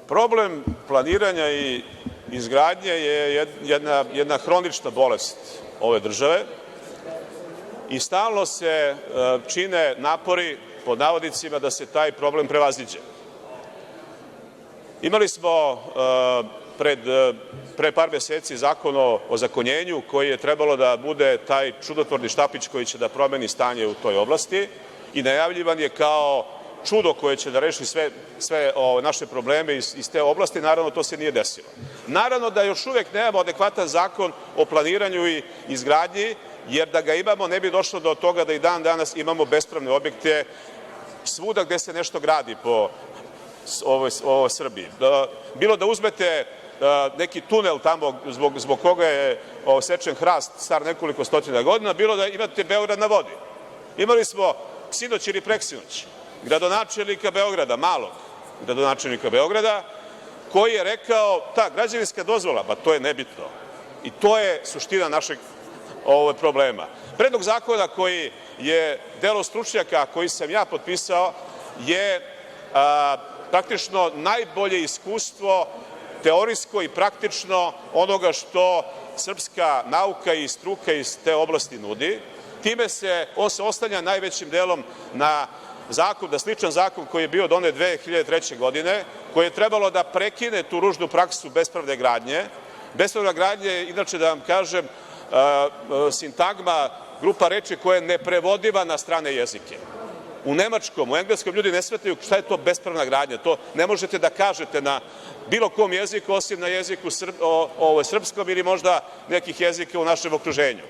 Problem planiranja i izgradnje je jedna hronična bolest ove države i stalno se čine napori, pod navodnicima, da se taj problem prevaziđe. Imali smo pre par meseci Zakon o ozakonjenju koji je trebalo da bude taj čudotvorni štapić koji će da promeni stanje u toj oblasti i najavljivan je kao čudo koje će da reši sve naše probleme iz te oblasti. Naravno, to se nije desilo. Naravno da još uvek nemamo adekvatan zakon o planiranju i izgradnji, jer da ga imamo ne bi došlo do toga da i dan danas imamo bespravne objekte svuda gde se nešto gradi po ovoj Srbiji. Bilo da uzmete neki tunel tamo zbog koga je sečen hrast star nekoliko stotina godina, bilo da imate Beograd na vodi. Imali smo sinoć ili preksinoć gradonačelnika Beograda, malog gradonačelnika Beograda, koji je rekao ta građevinska dozvola, to je nebitno. I to je suština našeg problema. Predlog zakona koji je delo stručnjaka koji sam ja potpisao je praktično najbolje iskustvo teorijsko i praktično onoga što srpska nauka i struka iz te oblasti nudi. Time on se oslanja najvećim delom na sličan zakon koji je bio donet 2003. godine, koji je trebalo da prekine tu ružnu praksu bespravne gradnje. Bespravna gradnja je, inače da vam kažem, sintagma, grupa reči koja je neprevodiva na strane jezike. U nemačkom, u engleskom ljudi ne shvataju šta je to bespravna gradnja. To ne možete da kažete na bilo kom jeziku, osim na jeziku srpskom ili možda nekih jezika u našem okruženju.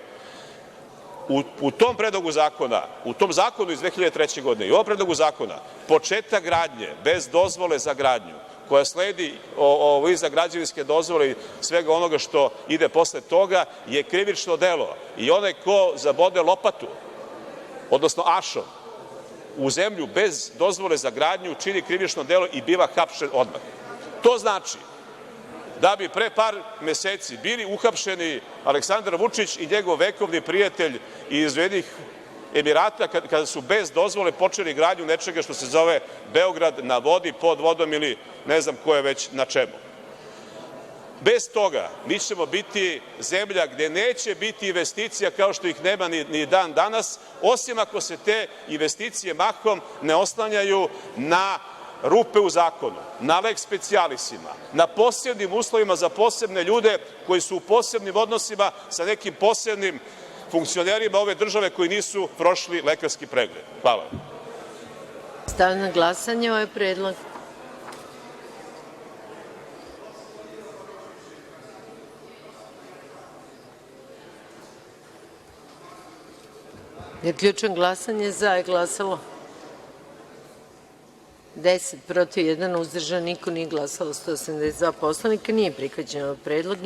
U tom predlogu zakona, u tom zakonu iz 2003. godine i ovom predlogu zakona, početak gradnje bez dozvole za gradnju, koja sledi iza građevinske dozvole i svega onoga što ide posle toga, je krivično delo. I onaj ko zabode lopatu, odnosno ašom, u zemlju bez dozvole za gradnju čini krivično delo i biva hapšen odmah. To znači da bi pre par meseci bili uhapšeni Aleksandar Vučić i njegov vekovni prijatelj iz Ujedinjenih Emirata kada su bez dozvole počeli gradnju nečega što se zove Beograd na vodi, pod vodom ili ne znam ko je već na čemu. Bez toga mi ćemo biti zemlja gde neće biti investicija kao što ih nema ni dan danas, osim ako se te investicije mahom ne oslanjaju na rupe u zakonu, na leks specijalisima, na posebnim uslovima za posebne ljude koji su u posebnim odnosima sa nekim posebnim funkcionerima ove države koji nisu prošli lekarski pregled. Hvala. Stavljam na glasanje ovaj predlog. Zaključujem glasanje. Za je glasalo 10, protiv 1, uzdržan niko, nije glasalo 182 poslanika. Nije prihvaćen ovaj predlog.